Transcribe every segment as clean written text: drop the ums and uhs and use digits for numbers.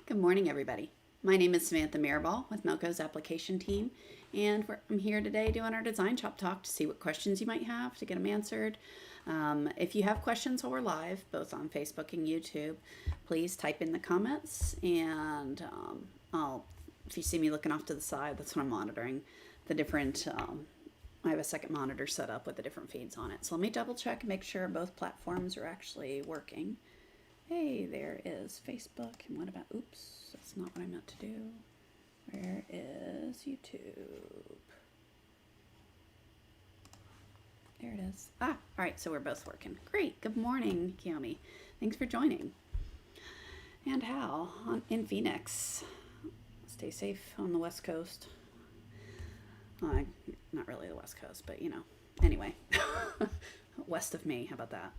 Good morning, everybody. My name is Samantha Mirabal with Melco's application team, and I'm here today doing our Design Shop Talk to see what questions you might have to get them answered. If you have questions while we're live, both on Facebook and YouTube, please type in the comments, and if you see me looking off to the side, that's when I'm monitoring the different. I have a second monitor set up with the different feeds on it. So let me double check and make sure both platforms are actually working. Hey, there is Facebook. And what about, oops, that's not what I meant to do. Where is YouTube? There it is. All right, so we're both working. Great. Good morning, Kiyomi. Thanks for joining. And Hal in Phoenix. Stay safe on the West Coast. Not really the West Coast, but anyway, west of me. How about that?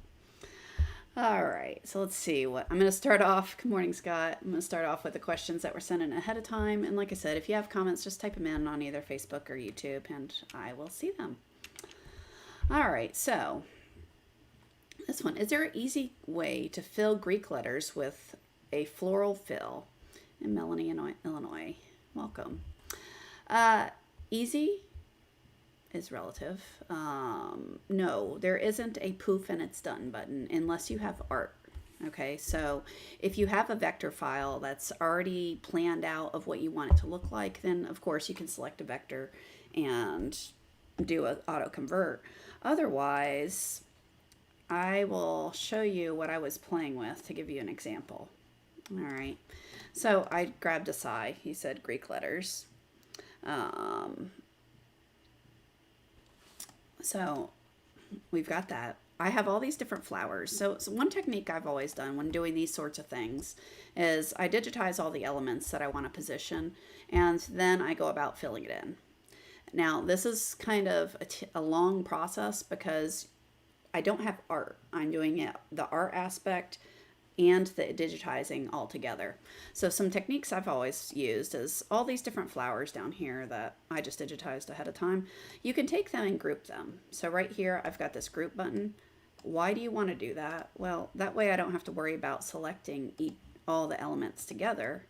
All right, so let's see what I'm going to start off. Good morning, Scott. I'm going to start off with the questions that were sent in ahead of time. And like I said, if you have comments, just type them in on either Facebook or YouTube and I will see them. All right, so this one, is there an easy way to fill Greek letters with a floral fill? In Melanie, Illinois. Welcome. Easy is relative. No, there isn't a poof and it's done button unless you have art. Okay, so if you have a vector file that's already planned out of what you want it to look like, then of course you can select a vector and do an auto convert. Otherwise, I will show you what I was playing with to give you an example. All right, so I grabbed a Asai. He said Greek letters. So we've got that. I have all these different flowers. So one technique I've always done when doing these sorts of things is I digitize all the elements that I want to position, and then I go about filling it in. Now, this is kind of a long process because I don't have art. I'm doing it, the art aspect and the digitizing all together. So some techniques I've always used is all these different flowers down here that I just digitized ahead of time. You can take them and group them. So right here, I've got this group button. Why do you want to do that? Well, that way I don't have to worry about selecting all the elements together.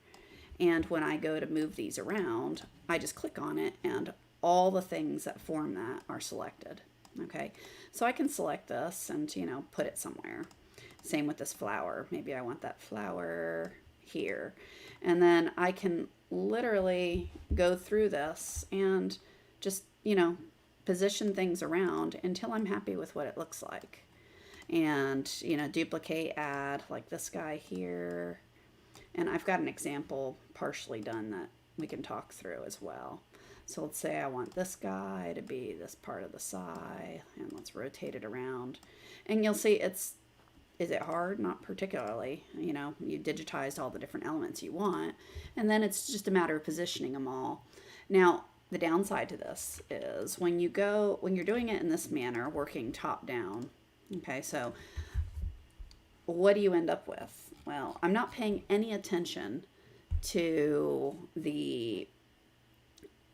And when I go to move these around, I just click on it and all the things that form that are selected. Okay, so I can select this and, put it somewhere. Same with this flower. Maybe I want that flower here. And then I can literally go through this and just, position things around until I'm happy with what it looks like. And, duplicate, add, like this guy here. And I've got an example partially done that we can talk through as well. So let's say I want this guy to be this part of the side, and let's rotate it around. And you'll see is it hard? Not particularly. You digitized all the different elements you want, and then it's just a matter of positioning them all. Now, the downside to this is when you're doing it in this manner, working top down, okay, so what do you end up with? Well, I'm not paying any attention to the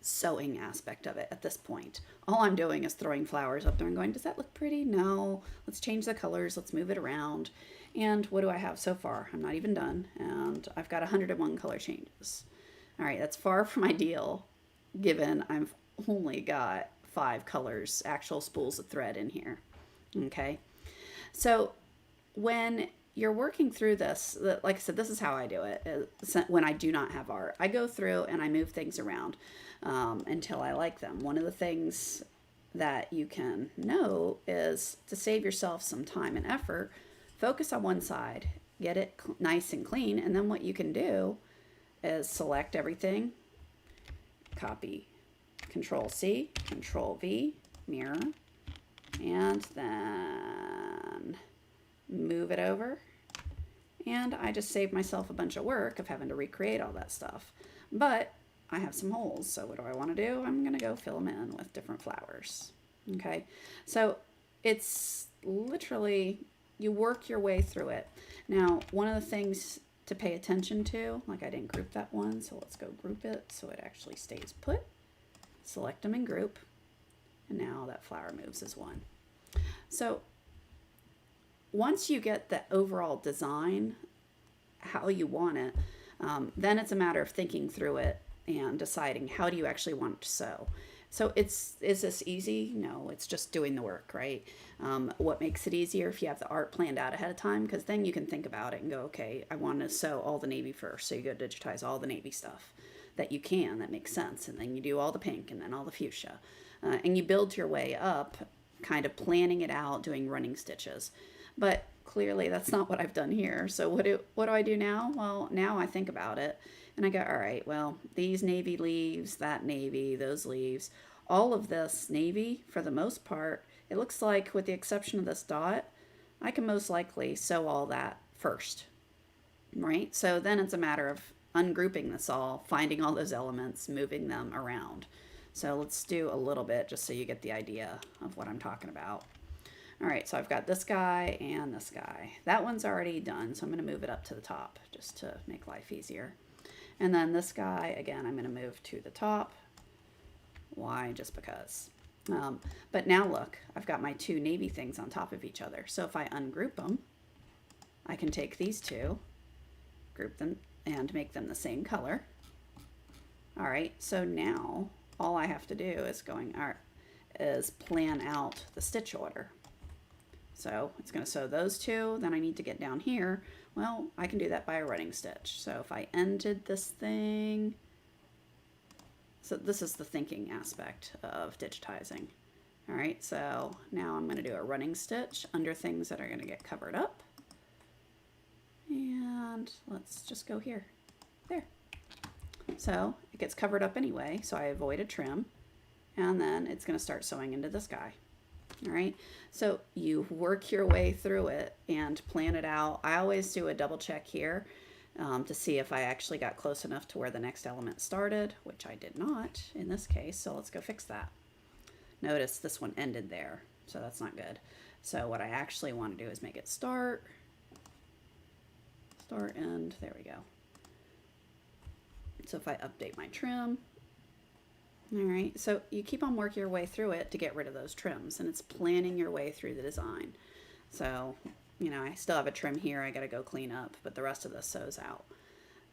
sewing aspect of it at this point. All I'm doing is throwing flowers up there and going, does that look pretty? No. Let's change the colors. Let's move it around. And what do I have so far? I'm not even done. And I've got 101 color changes. All right, that's far from ideal given I've only got 5 colors, actual spools of thread in here. Okay. So when you're working through this, like I said, this is how I do it when I do not have art. I go through and I move things around until I like them. One of the things that you can know is to save yourself some time and effort, focus on one side, get it nice and clean, and then what you can do is select everything, copy, Control C, Control V, mirror, and then move it over, and I just saved myself a bunch of work of having to recreate all that stuff. But I have some holes, so what do I want to do? I'm going to go fill them in with different flowers. Okay, so it's literally, you work your way through it. Now, one of the things to pay attention to, like I didn't group that one, so let's go group it so it actually stays put. Select them in group, and now that flower moves as one. So once you get the overall design, how you want it, Then it's a matter of thinking through it and deciding how do you actually want it to sew. So is this easy? No, it's just doing the work, right? What makes it easier if you have the art planned out ahead of time, because then you can think about it and go, okay, I want to sew all the navy first. So you go digitize all the navy stuff that you can, that makes sense. And then you do all the pink and then all the fuchsia. And you build your way up, kind of planning it out, doing running stitches. But clearly that's not what I've done here. So what do I do now? Well, now I think about it and I go, all right, well, these navy leaves, that navy, those leaves, all of this navy, for the most part, it looks like, with the exception of this dot, I can most likely sew all that first, right? So then it's a matter of ungrouping this all, finding all those elements, moving them around. So let's do a little bit just so you get the idea of what I'm talking about. All right, so I've got this guy and this guy. That one's already done, so I'm going to move it up to the top just to make life easier. And then this guy, again, I'm going to move to the top. Why? Just because. But now look, I've got my two navy things on top of each other. So if I ungroup them, I can take these two, group them, and make them the same color. All right, so now all I have to do is plan out the stitch order. So it's going to sew those two. Then I need to get down here. Well, I can do that by a running stitch. So if I ended this thing, so this is the thinking aspect of digitizing. All right, so now I'm going to do a running stitch under things that are going to get covered up. And let's just go here. There. So it gets covered up anyway, so I avoid a trim. And then it's going to start sewing into this guy. All right, so you work your way through it and plan it out. I always do a double check here to see if I actually got close enough to where the next element started, which I did not in this case, so let's go fix that. Notice this one ended there, so that's not good. So what I actually want to do is make it start, end, there we go. So if I update my trim, all right, so you keep on working your way through it to get rid of those trims, and it's planning your way through the design. So, you know, I still have a trim here I got to go clean up, but the rest of this sews out.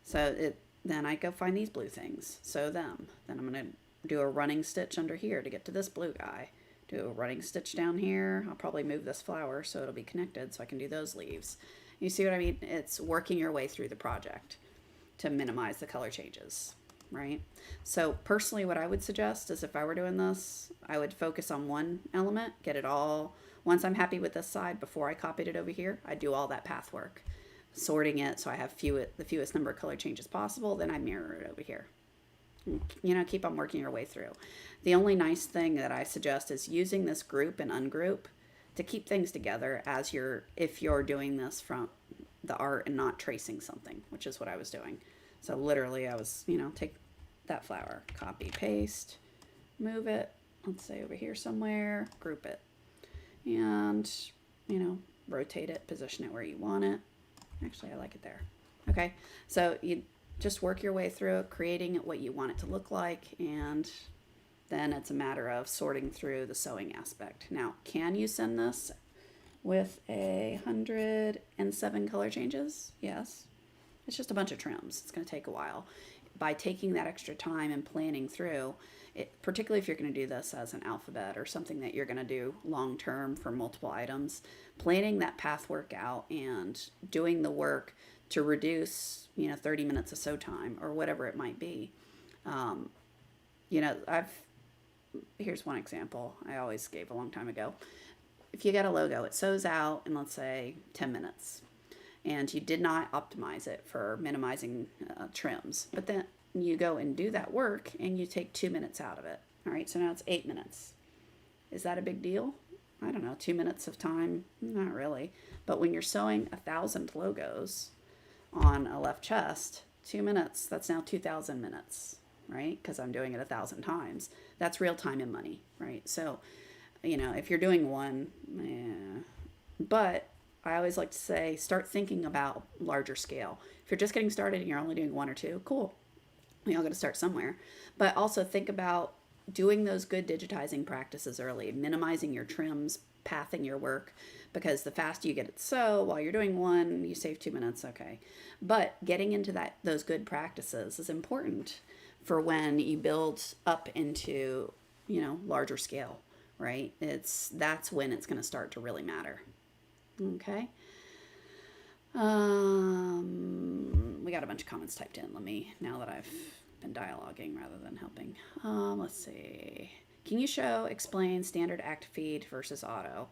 So then I go find these blue things, sew them. Then I'm going to do a running stitch under here to get to this blue guy. Do a running stitch down here. I'll probably move this flower so it'll be connected so I can do those leaves. You see what I mean? It's working your way through the project to minimize the color changes. Right? So personally, what I would suggest is if I were doing this, I would focus on one element, get it all. Once I'm happy with this side, before I copied it over here, I do all that path work, sorting it so I have the fewest number of color changes possible. Then I mirror it over here. You know, keep on working your way through. The only nice thing that I suggest is using this group and ungroup to keep things together if you're doing this from the art and not tracing something, which is what I was doing. So literally I was, you know, take that flower, copy, paste, move it, let's say over here somewhere, group it, and, you know, rotate it, position it where you want it. Actually, I like it there. Okay, so you just work your way through it, creating it what you want it to look like, and then it's a matter of sorting through the sewing aspect. Now, can you send this with 107 color changes? Yes. It's just a bunch of trims. It's going to take a while. By taking that extra time and planning through it, particularly if you're going to do this as an alphabet or something that you're going to do long term for multiple items, planning that path work out and doing the work to reduce, you know, 30 minutes of sew time or whatever it might be. You know, here's one example I always gave a long time ago. If you get a logo, it sews out in, let's say, 10 minutes. And you did not optimize it for minimizing trims. But then you go and do that work and you take 2 minutes out of it. All right, so now it's 8 minutes. Is that a big deal? I don't know, 2 minutes of time? Not really. But when you're sewing 1,000 logos on a left chest, 2 minutes, that's now 2,000 minutes, right? Because I'm doing it 1,000 times. That's real time and money, right? So, you know, if you're doing one, but I always like to say, start thinking about larger scale. If you're just getting started and you're only doing one or two, cool. We all got to start somewhere. But also think about doing those good digitizing practices early, minimizing your trims pathing your work, because the faster you get it sew while you're doing one, you save 2 minutes. Okay. But getting into those good practices is important for when you build up into, larger scale, right? That's when it's going to start to really matter. Okay. We got a bunch of comments typed in. Now that I've been dialoguing rather than helping. Let's see. Can you explain standard act feed versus auto?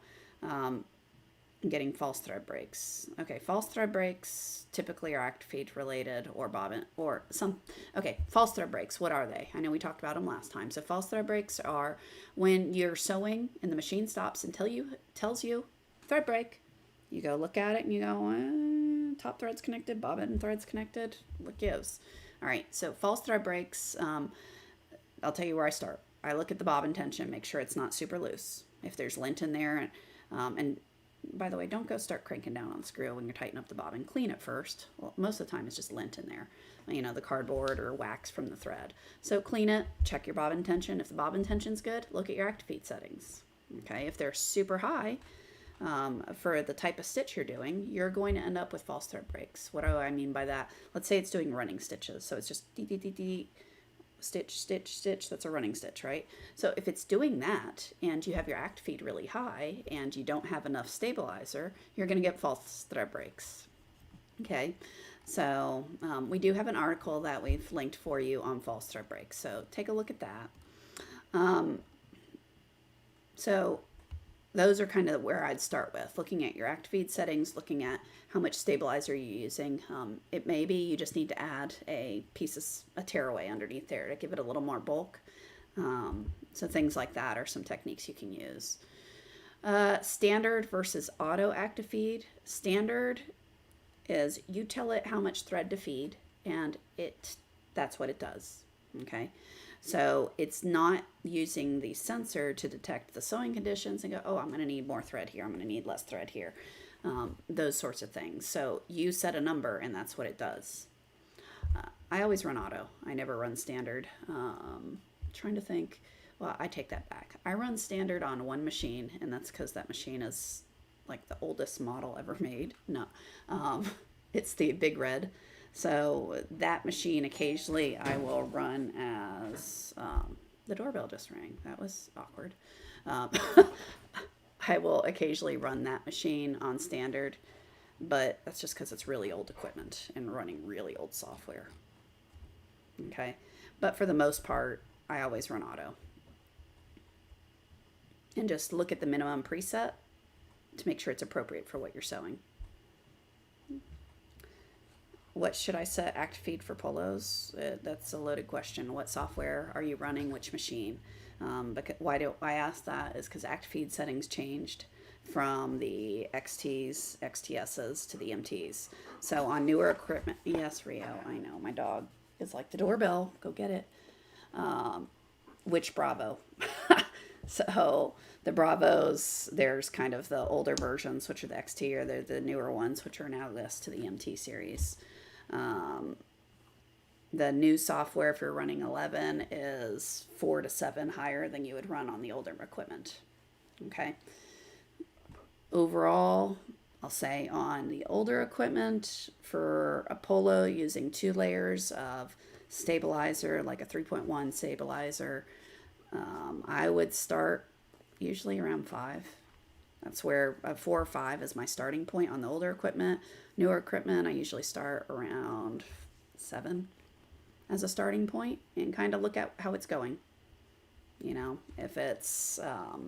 Getting false thread breaks. Okay, false thread breaks typically are act feed related or bobbin or some. Okay, false thread breaks. What are they? I know we talked about them last time. So false thread breaks are when you're sewing and the machine stops and tells you thread break. You go look at it and you go, top thread's connected, bobbin thread's connected. What gives? All right, so false thread breaks. I'll tell you where I start. I look at the bobbin tension, make sure it's not super loose. If there's lint in there, and by the way, don't go start cranking down on the screw when you're tightening up the bobbin. Clean it first. Well, most of the time it's just lint in there, the cardboard or wax from the thread. So clean it, check your bobbin tension. If the bobbin tension's good, look at your act feed settings. Okay, if they're super high, for the type of stitch you're doing, you're going to end up with false thread breaks. What do I mean by that? Let's say it's doing running stitches. So it's just dee, stitch, stitch, stitch. That's a running stitch, right? So if it's doing that and you have your act feed really high and you don't have enough stabilizer, you're going to get false thread breaks. Okay, so we do have an article that we've linked for you on false thread breaks. So take a look at that. So those are kind of where I'd start with, looking at your act feed settings, looking at how much stabilizer you're using. It may be you just need to add a tearaway underneath there to give it a little more bulk. So things like that are some techniques you can use. Standard versus auto active feed. Standard is you tell it how much thread to feed, and that's what it does. Okay. So it's not using the sensor to detect the sewing conditions and go, oh, I'm going to need more thread here. I'm going to need less thread here. Those sorts of things. So you set a number and that's what it does. I always run auto. I never run standard. Trying to think. Well, I take that back. I run standard on one machine, and that's because that machine is like the oldest model ever made. No, it's the Big Red. So that machine, occasionally I will run as, the doorbell just rang. That was awkward. I will occasionally run that machine on standard, but that's just because it's really old equipment and running really old software. Okay. But for the most part, I always run auto. And just look at the minimum preset to make sure it's appropriate for what you're sewing. What should I set act feed for polos? That's a loaded question. What software are you running? Which machine? Why do I ask that is because act feed settings changed from the XTs, XTSs to the MTs. So on newer equipment, yes, Rio, I know, my dog is like the doorbell, go get it. Which Bravo? So the Bravos, there's kind of the older versions, which are the XT, or they're the newer ones, which are now this to the MT series. The new software, if you're running 11, is 4 to 7 higher than you would run on the older equipment. Okay. Overall, I'll say on the older equipment for a polo, using 2 layers of stabilizer, like a 3.1 stabilizer, I would start usually around 5. That's where 4 or 5 is my starting point on the older equipment. Newer equipment, I usually start around 7 as a starting point and kind of look at how it's going. If it's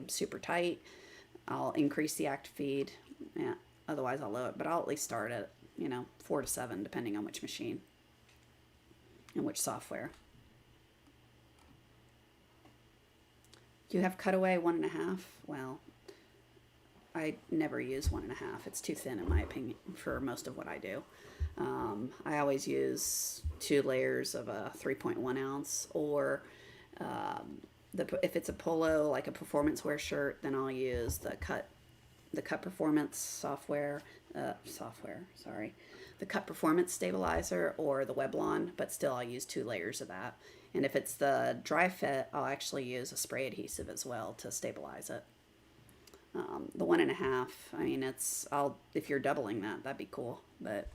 super tight, I'll increase the active feed. Yeah, otherwise I'll lower it, but I'll at least start at 4 to 7 depending on which machine and which software. Do you have cutaway 1.5? Well, I never use 1.5. It's too thin in my opinion for most of what I do. I always use 2 layers of a 3.1 ounce, or if it's a polo, like a performance wear shirt, then I'll use the cut performance the cut performance stabilizer or the Weblon, but still I'll use 2 layers of that. And if it's the dry fit, I'll actually use a spray adhesive as well to stabilize it. The 1.5, I mean, if you're doubling that, that'd be cool, but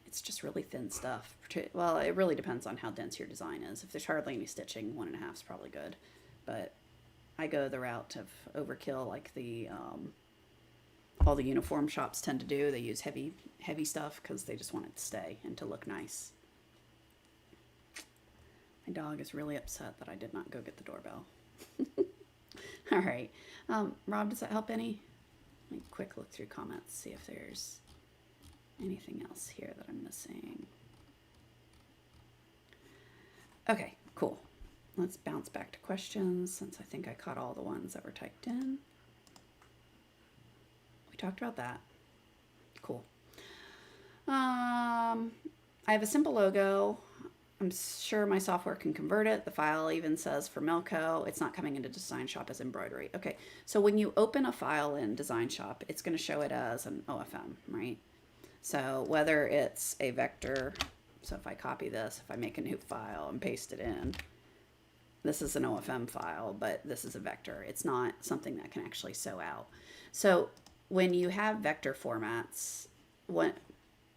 it's just really thin stuff. Well, it really depends on how dense your design is. If there's hardly any stitching, 1.5 is probably good, but I go the route of overkill, like all the uniform shops tend to do. They use heavy stuff because they just want it to stay and to look nice. My dog is really upset that I did not go get the doorbell. All right. Rob, does that help any? Let me quick look through comments, see if there's anything else here that I'm missing. Okay, cool. Let's bounce back to questions since I think I caught all the ones that were typed in. We talked about that. Cool. I have a simple logo. I'm sure my software can convert it. The file even says for Milko, it's not coming into DesignShop as embroidery. Okay, so when you open a file in DesignShop, it's going to show it as an OFM, right? So whether it's a vector, so if I copy this, if I make a new file and paste it in, this is an OFM file, but this is a vector. It's not something that can actually sew out. So when you have vector formats, what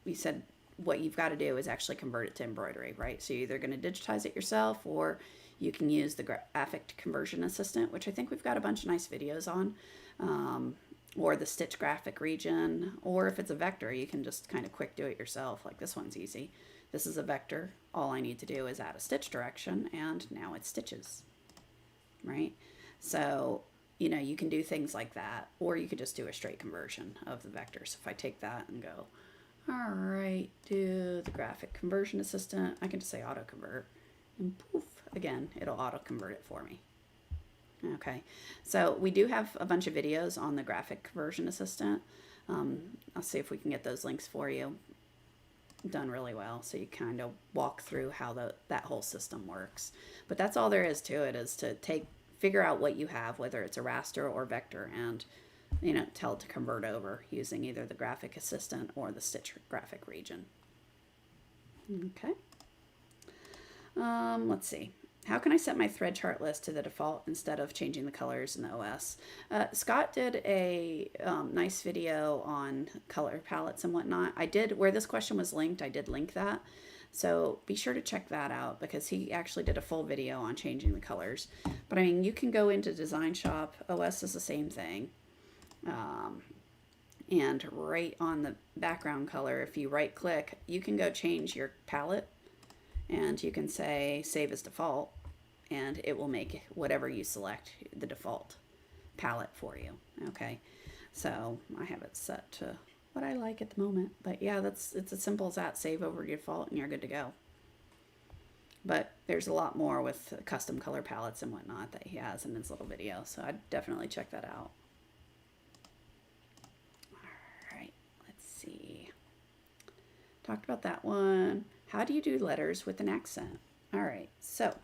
we said, what you've got to do is actually convert it to embroidery, right? So you're either going to digitize it yourself, or you can use the graphic conversion assistant, which I think we've got a bunch of nice videos on, or the stitch graphic region, or if it's a vector, you can just kind of quick do it yourself. Like this one's easy. This is a vector. All I need to do is add a stitch direction, and now it stitches, right? So, you know, you can do things like that, or you could just do a straight conversion of the vector. So if I take that and go, all right, do the graphic conversion assistant, I can just say auto convert, and poof, again, it'll auto convert it for me. Okay, so we do have a bunch of videos on the graphic conversion assistant. I'll see if we can get those links for you. Done really well, so you kind of walk through how that whole system works. But that's all there is to it, is to figure out what you have, whether it's a raster or vector, and you know, tell it to convert over using either the graphic assistant or the stitch graphic region. Okay. Let's see. How can I set my thread chart list to the default instead of changing the colors in the OS? Scott did a nice video on color palettes and whatnot. Where this question was linked, I did link that. So be sure to check that out, because he actually did a full video on changing the colors. But I mean, you can go into DesignShop. OS is the same thing. And right on the background color, if you right click, you can go change your palette, and you can say save as default, and it will make whatever you select the default palette for you. Okay, so I have it set to what I like at the moment, but yeah, it's as simple as that. Save over your default and you're good to go. But there's a lot more with custom color palettes and whatnot that he has in his little video, so I'd definitely check that out. Talked about that one. How do you do letters with an accent? All right, so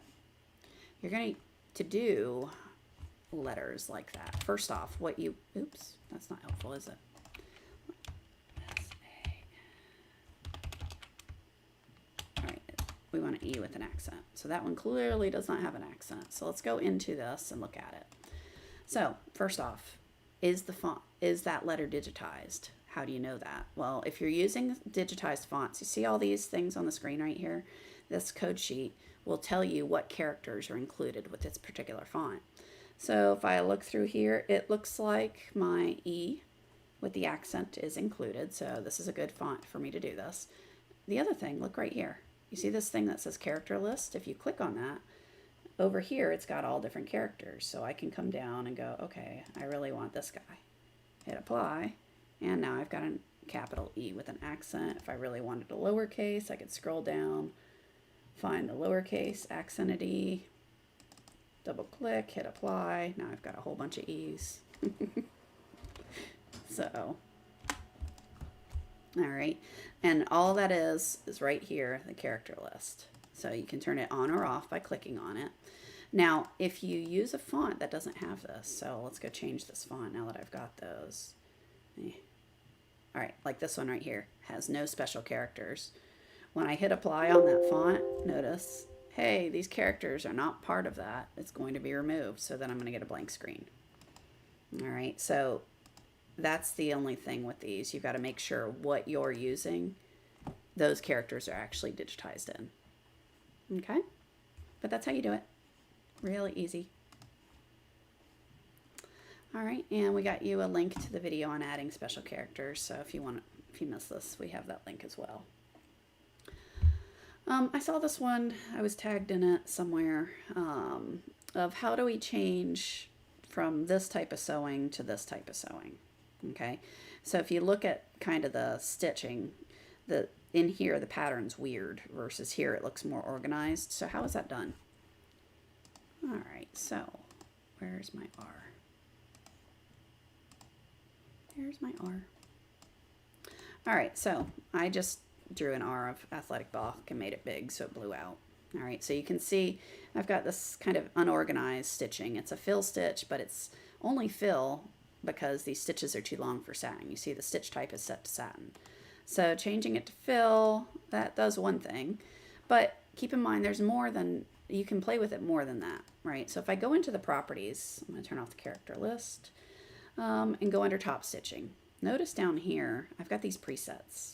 you're going to do letters like that. First off, oops, that's not helpful, is it? All right, we want an E with an accent. So that one clearly does not have an accent. So let's go into this and look at it. So first off, is that letter digitized? How do you know that? Well, if you're using digitized fonts, you see all these things on the screen right here? This code sheet will tell you what characters are included with this particular font. So if I look through here, it looks like my E with the accent is included. So this is a good font for me to do this. The other thing, look right here. You see this thing that says character list? If you click on that, over here, it's got all different characters. So I can come down and go, okay, I really want this guy. Hit apply. And now I've got a capital E with an accent. If I really wanted a lowercase, I could scroll down, find the lowercase, accented E, double click, hit apply. Now I've got a whole bunch of E's. So, all right. And all that is right here, the character list. So you can turn it on or off by clicking on it. Now, if you use a font that doesn't have this, so let's go change this font now that I've got those. All right, like this one right here, has no special characters. When I hit apply on that font, notice, hey, these characters are not part of that. It's going to be removed, so then I'm going to get a blank screen. All right, so that's the only thing with these. You've got to make sure what you're using, those characters are actually digitized in. Okay, but that's how you do it. Really easy. All right, and we got you a link to the video on adding special characters. So if you miss this, we have that link as well. I saw this one, I was tagged in it somewhere, of how do we change from this type of sewing to this type of sewing. Okay, so if you look at kind of the stitching, in here the pattern's weird versus here it looks more organized. So how is that done? All right, so where's my R? Here's my R. All right, so I just drew an R of athletic balk and made it big so it blew out. All right, so you can see I've got this kind of unorganized stitching. It's a fill stitch, but it's only fill because these stitches are too long for satin. You see the stitch type is set to satin. So changing it to fill, that does one thing, but keep in mind there's more than, you can play with it more than that, right? So if I go into the properties, I'm going to turn off the character list, and go under top stitching. Notice down here, I've got these presets.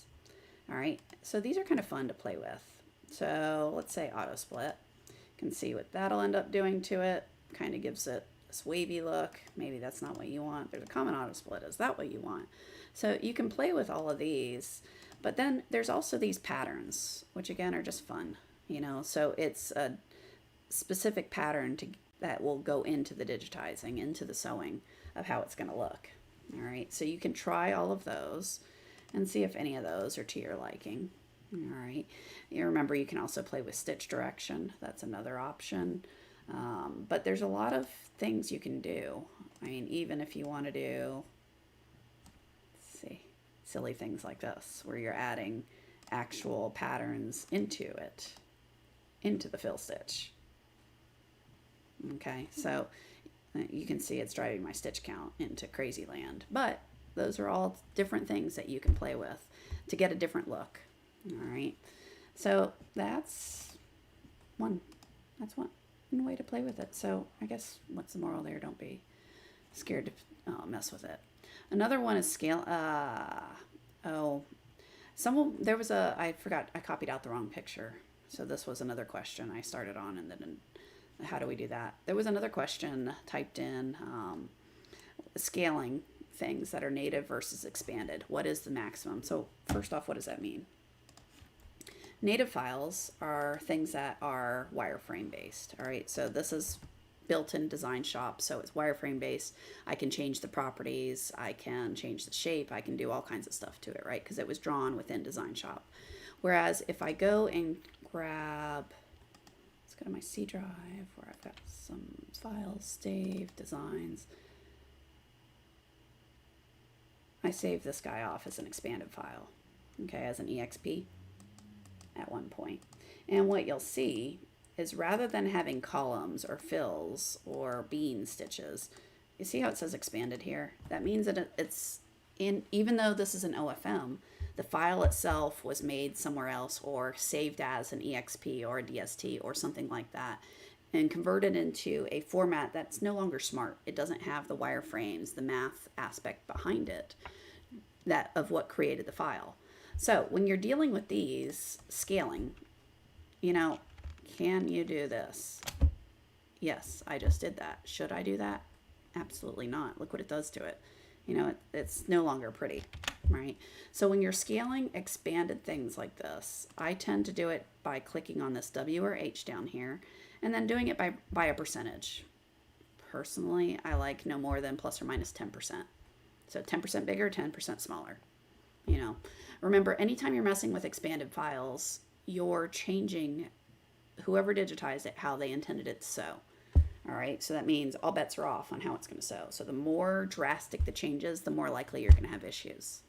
All right, so these are kind of fun to play with. So let's say auto split. You can see what that'll end up doing to it. Kind of gives it this wavy look. Maybe that's not what you want. There's a common auto split. Is that what you want? So you can play with all of these, but then there's also these patterns, which again are just fun, you know, so it's a specific pattern that will go into the digitizing, into the sewing of how it's going to look. All right, so you can try all of those and see if any of those are to your liking. All right, you remember you can also play with stitch direction. That's another option. But there's a lot of things you can do. I mean, even if you want to do, let's see, silly things like this, where you're adding actual patterns into it, into the fill stitch. Okay, so you can see it's driving my stitch count into crazy land, but those are all different things that you can play with to get a different look. All right, so that's one way to play with it. So I guess what's the moral there? Don't be scared to mess with it. Another one is scale. There was I forgot, I copied out the wrong picture. So this was another question I started on, and then how do we do that? There was another question typed in, scaling things that are native versus expanded. What is the maximum? So first off, what does that mean? Native files are things that are wireframe based. All right, so this is built in DesignShop, so it's wireframe based. I can change the properties, I can change the shape, I can do all kinds of stuff to it, right? Because it was drawn within DesignShop. Whereas if I go and grab, let's go to my C drive where I've got some files, save, designs. I save this guy off as an expanded file, okay, as an EXP at one point. And what you'll see is rather than having columns or fills or bean stitches, you see how it says expanded here? That means that it's in, even though this is an OFM, the file itself was made somewhere else or saved as an EXP or a DST or something like that, and converted into a format that's no longer smart. It doesn't have the wireframes, the math aspect behind it, that of what created the file. So when you're dealing with these scaling, you know, can you do this? Yes, I just did that. Should I do that? Absolutely not. Look what it does to it. You know, it's no longer pretty, right? So when you're scaling expanded things like this, I tend to do it by clicking on this W or H down here and then doing it by a percentage. Personally, I like no more than plus or minus 10%. So 10% bigger, 10% smaller. You know, remember, anytime you're messing with expanded files, you're changing whoever digitized it, how they intended it to sew. All right, so that means all bets are off on how it's going to sew. So the more drastic the changes, the more likely you're going to have issues.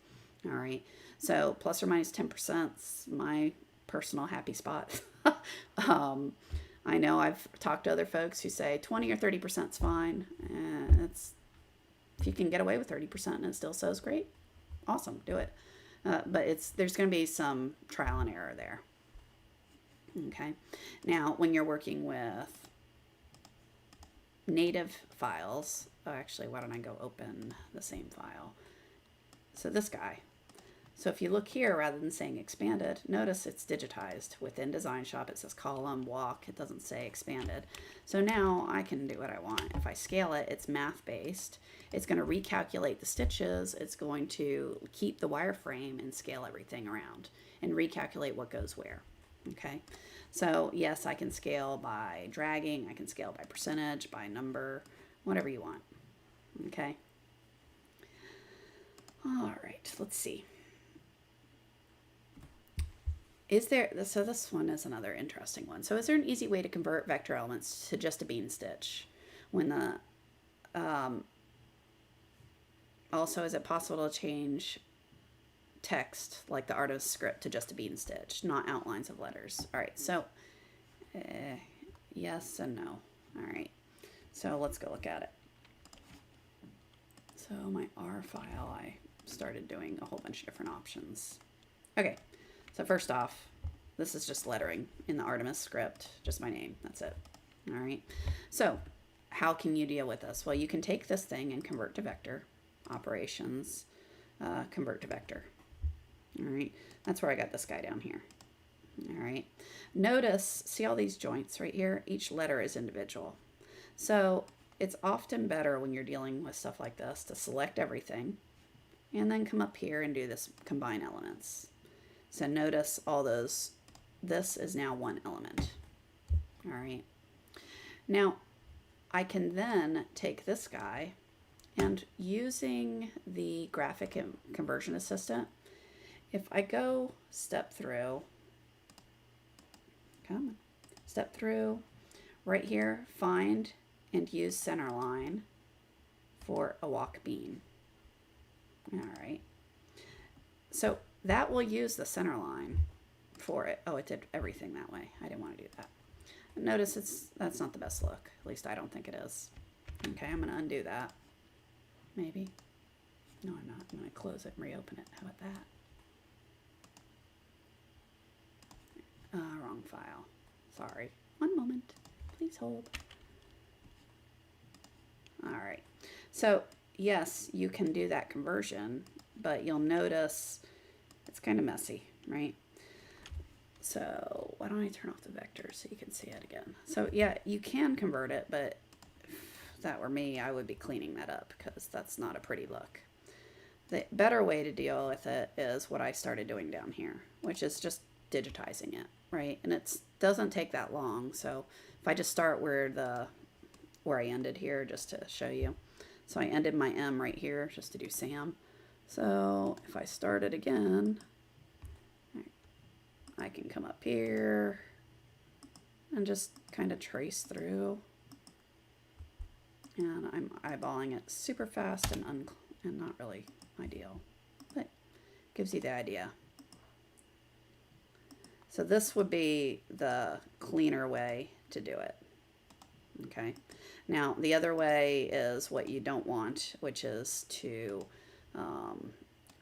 All right, so plus or minus 10% is my personal happy spot. I know I've talked to other folks who say 20 or 30% is fine. It's, if you can get away with 30% and it still sews great, awesome, do it. But there's going to be some trial and error there. Okay, now when you're working with native files. Oh, actually, why don't I go open the same file? So this guy. So if you look here, rather than saying expanded, notice it's digitized. Within DesignShop, it says column, walk. It doesn't say expanded. So now I can do what I want. If I scale it, it's math-based. It's going to recalculate the stitches. It's going to keep the wireframe and scale everything around and recalculate what goes where. Okay. So yes, I can scale by dragging. I can scale by percentage, by number, whatever you want. Okay. All right, let's see. So this one is another interesting one. So is there an easy way to convert vector elements to just a bean stitch? When also, is it possible to change text like the artist's script to just a bean stitch, not outlines of letters? All right, so yes and no. All right, so let's go look at it. So my R file, I started doing a whole bunch of different options. Okay. So first off, this is just lettering in the Artemis script, just my name, that's it. All right. So how can you deal with this? Well, you can take this thing and convert to vector, operations, convert to vector. All right. That's where I got this guy down here. All right. Notice, see all these joints right here? Each letter is individual. So it's often better when you're dealing with stuff like this to select everything and then come up here and do this combine elements. So notice all those, this is now one element. All right. Now I can then take this guy and using the graphic conversion assistant, if I go step through right here, find and use center line for a walk bean. All right. So that will use the center line for it. Oh, it did everything that way. I didn't want to do that. Notice that's not the best look. At least I don't think it is. Okay, I'm going to undo that. Maybe. No, I'm not. I'm going to close it and reopen it. How about that? Wrong file. Sorry. One moment. Please hold. All right. So, yes, you can do that conversion, but you'll notice it's kind of messy, right? So why don't I turn off the vector so you can see it again? So yeah, you can convert it, but if that were me, I would be cleaning that up because that's not a pretty look. The better way to deal with it is what I started doing down here, which is just digitizing it, right? And it doesn't take that long. So if I just start where I ended here, just to show you. So I ended my M right here just to do Sam. So if I start it again, I can come up here and just kind of trace through. And I'm eyeballing it super fast and not really ideal, but gives you the idea. So this would be the cleaner way to do it. Okay. Now the other way is what you don't want, which is to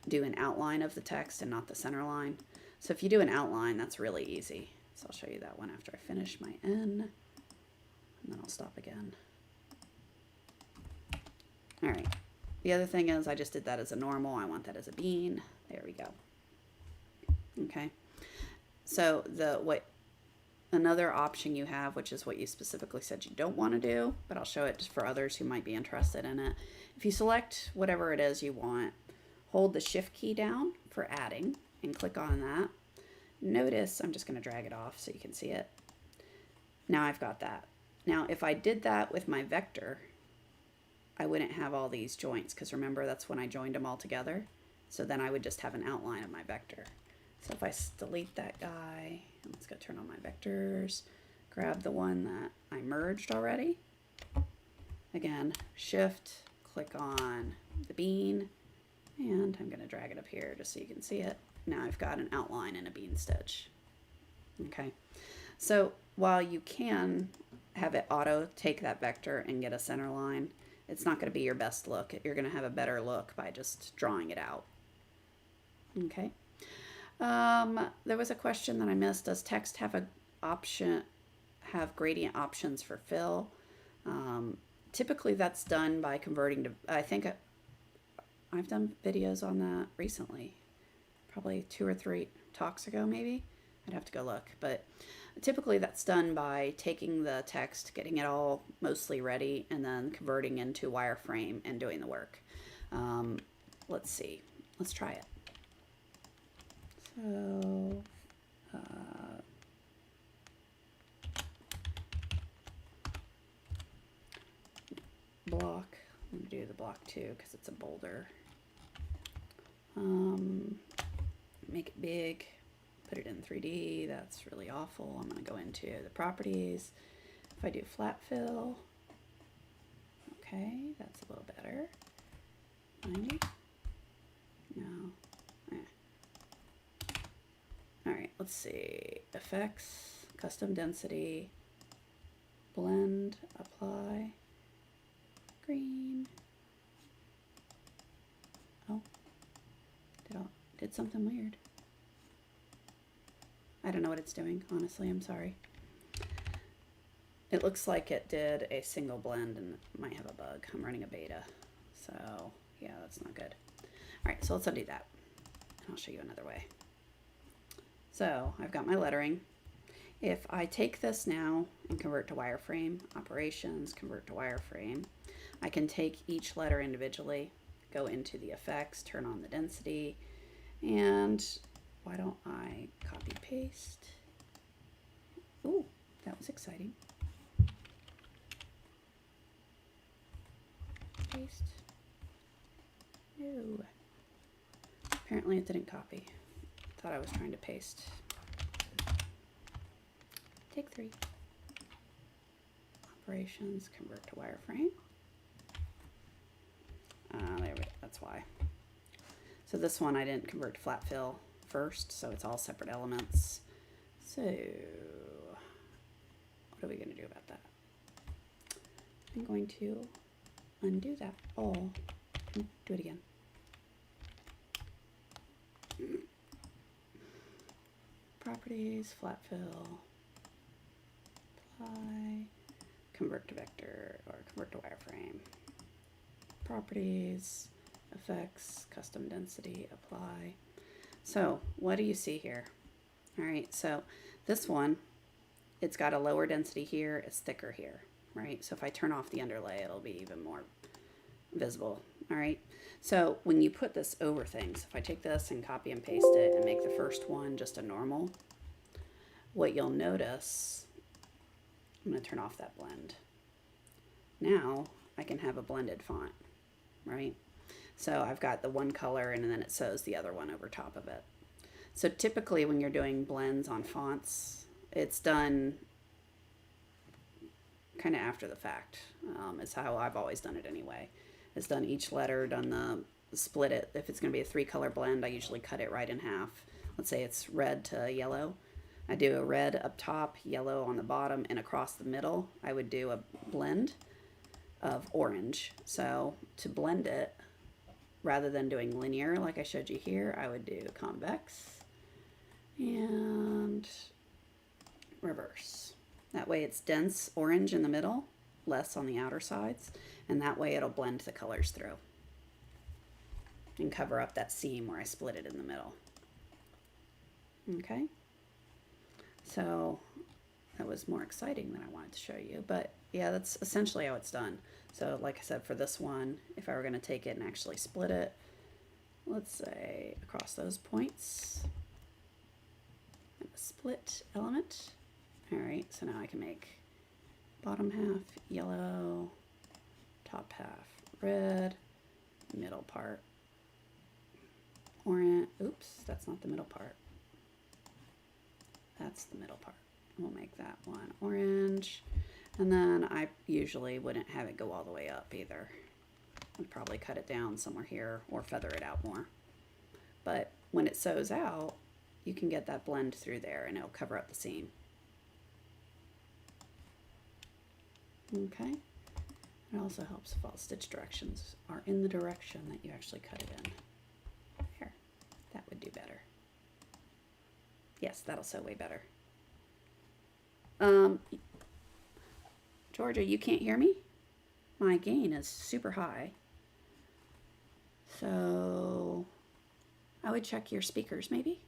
do an outline of the text and not the center line. So if you do an outline, that's really easy. So I'll show you that one after I finish my N, and then I'll stop again. All right. The other thing is I just did that as a normal. I want that as a bean. There we go. Okay. So another option you have, which is what you specifically said you don't want to do, but I'll show it just for others who might be interested in it. If you select whatever it is you want, hold the shift key down for adding and click on that. Notice I'm just going to drag it off so you can see it. Now I've got that. Now if I did that with my vector, I wouldn't have all these joints because remember that's when I joined them all together. So then I would just have an outline of my vector. So if I delete that guy, let's go turn on my vectors, grab the one that I merged already. Again, shift, click on the bean, and I'm going to drag it up here just so you can see it. Now I've got an outline and a bean stitch. Okay, so while you can have it auto take that vector and get a center line, it's not going to be your best look. You're going to have a better look by just drawing it out. Okay. There was a question that I missed. Does text have gradient options for fill? typically that's done by converting to, I think I've done videos on that recently, probably 2 or 3 talks ago, maybe. I'd have to go look, but typically that's done by taking the text, getting it all mostly ready, and then converting into wireframe and doing the work. Let's see. Let's try it. So, block. I'm going to do the block too because it's a boulder. Make it big. Put it in 3D. That's really awful. I'm going to go into the properties. If I do flat fill, okay, that's a little better. 90? No. All right, let's see. Effects, custom density, blend, apply, green. Oh, did something weird. I don't know what it's doing, honestly, I'm sorry. It looks like it did a single blend and it might have a bug. I'm running a beta, so yeah, that's not good. All right, so let's undo that. And I'll show you another way. So I've got my lettering. If I take this now and convert to wireframe, operations, convert to wireframe, I can take each letter individually, go into the effects, turn on the density, and why don't I copy paste? Ooh, that was exciting. Paste. No. Apparently it didn't copy. Thought I was trying to paste. Take 3. Operations, convert to wireframe. There we go. That's why. So this one I didn't convert to flat fill first, so it's all separate elements. So what are we going to do about that? I'm going to undo that all and do it again. Properties, flat fill, apply, convert to vector or convert to wireframe. Properties, effects, custom density, apply. So what do you see here? All right, so this one, it's got a lower density here, it's thicker here, right? So if I turn off the underlay, it'll be even more visible. All right, so when you put this over things, if I take this and copy and paste it and make the first one just a normal, what you'll notice, I'm going to turn off that blend. Now I can have a blended font, right? So I've got the one color and then it shows the other one over top of it. So typically when you're doing blends on fonts, it's done kind of after the fact. It's how I've always done it anyway. It's done each letter, done the split it. If it's going to be a 3-color blend, I usually cut it right in half. Let's say it's red to yellow. I do a red up top, yellow on the bottom, and across the middle, I would do a blend of orange. So to blend it, rather than doing linear like I showed you here, I would do convex and reverse. That way it's dense orange in the middle, less on the outer sides, and that way it'll blend the colors through and cover up that seam where I split it in the middle. Okay, so that was more exciting than I wanted to show you, but yeah, that's essentially how it's done. So like I said, for this one, if I were going to take it and actually split it, let's say across those points, and a split element. All right, so now I can make bottom half yellow, top half red, middle part orange. Oops, that's not the middle part. That's the middle part. We'll make that one orange. And then I usually wouldn't have it go all the way up either. I'd probably cut it down somewhere here or feather it out more. But when it sews out, you can get that blend through there and it'll cover up the seam. Okay. It also helps if all stitch directions are in the direction that you actually cut it in. There, that would do better. Yes, that'll sew way better. Georgia, you can't hear me? my gain is super high. So I would check your speakers maybe,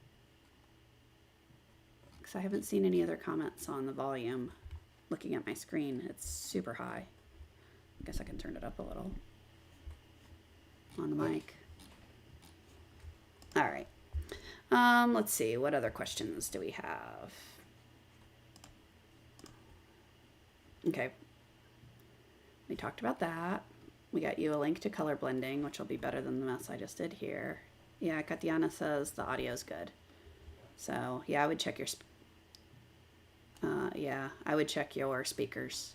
because I haven't seen any other comments on the volume. Looking at my screen, it's super high. I guess I can turn it up a little on the mic. All right. Let's see, what other questions do we have? Okay. We talked about that. We got you a link to color blending, which will be better than the mess I just did here. Yeah, Katiana says the audio's good. So yeah, I would check your I would check your speakers.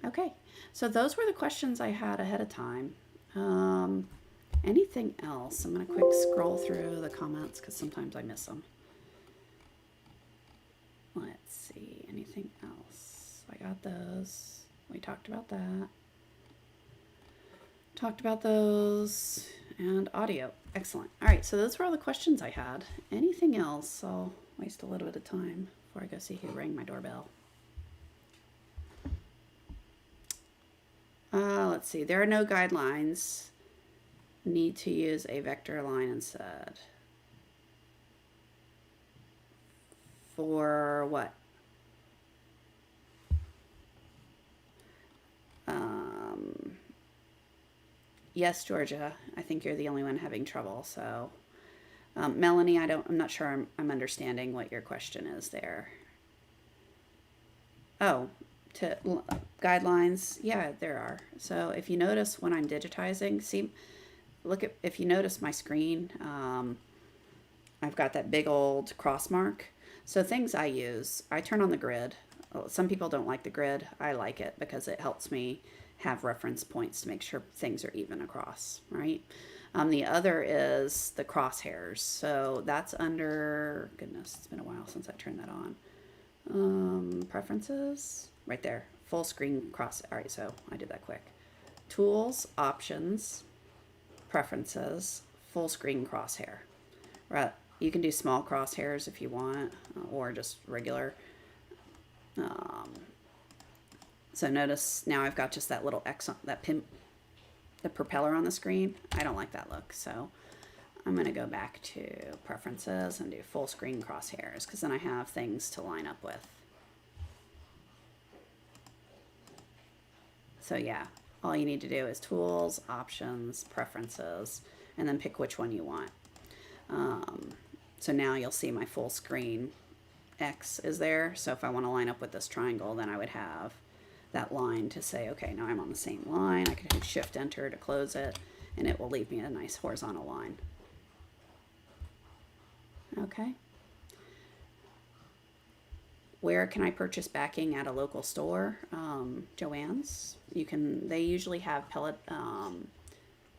Okay, so those were the questions I had ahead of time. Anything else? I'm gonna quick scroll through the comments because sometimes I miss them. Let's see, anything else? I got those. We talked about that. Talked about those. And audio. Excellent. All right, so those were all the questions I had. Anything else? I'll waste a little bit of time before I go see who rang my doorbell. Let's see. There are no guidelines. Need to use a vector line instead. For what? Yes, Georgia. I think you're the only one having trouble. So, Melanie, I'm not sure I'm understanding what your question is there. Oh, guidelines. Yeah, there are. So if you notice when I'm digitizing, if you notice my screen, I've got that big old cross mark. So things I use, I turn on the grid. Some people don't like the grid. I like it because it helps me have reference points to make sure things are even across, right? The other is the crosshairs. So that's under, goodness, it's been a while since I turned that on. Preferences, right there, full screen cross. All right, so I did that quick. Tools, options, preferences, full screen crosshair. Right, you can do small crosshairs if you want, or just regular. So notice now I've got just that little X on that pin, the propeller on the screen. I don't like that look, so I'm going to go back to preferences and do full screen crosshairs, because then I have things to line up with. So yeah, all you need to do is tools, options, preferences, and then pick which one you want. So now you'll see my full screen X is there. So if I want to line up with this triangle, then I would have that line to say, okay, now I'm on the same line. I can hit Shift Enter to close it, and it will leave me a nice horizontal line. Okay. Where can I purchase backing at a local store? Joann's. They usually have Pellon,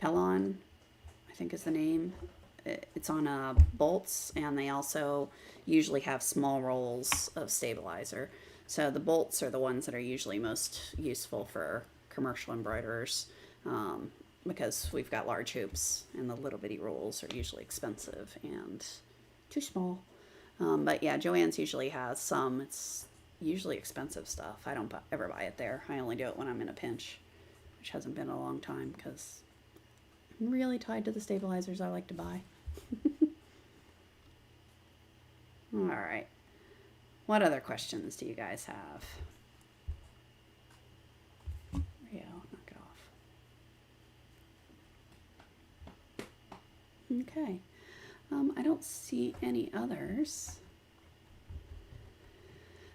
I think is the name. It's on bolts, and they also usually have small rolls of stabilizer. So the bolts are the ones that are usually most useful for commercial embroiderers, because we've got large hoops, and the little bitty rolls are usually expensive and too small. But yeah, Joann's usually has some. It's usually expensive stuff. I don't ever buy it there. I only do it when I'm in a pinch, which hasn't been a long time because I'm really tied to the stabilizers I like to buy. All right. What other questions do you guys have? Yeah, knock it off. Okay. I don't see any others.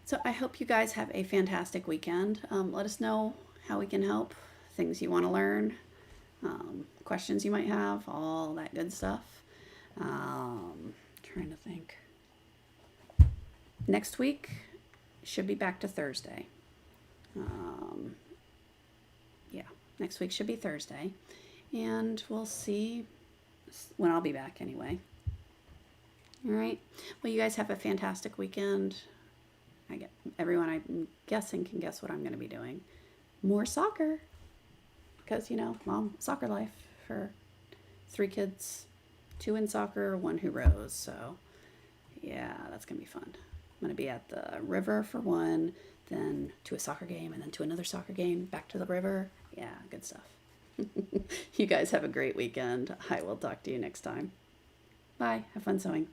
So I hope you guys have a fantastic weekend. Let us know how we can help, things you want to learn, questions you might have, all that good stuff. Trying to think. Next week should be back to Thursday. Yeah, next week should be Thursday. And we'll see when I'll be back anyway. All right. Well, you guys have a fantastic weekend. Everyone I'm guessing can guess what I'm going to be doing. More soccer. Because, mom, soccer life for 3 kids. 2 in soccer, 1 who rows. So, yeah, that's going to be fun. I'm going to be at the river for 1, then to a soccer game, and then to another soccer game, back to the river. Yeah, good stuff. You guys have a great weekend. I will talk to you next time. Bye. Have fun sewing.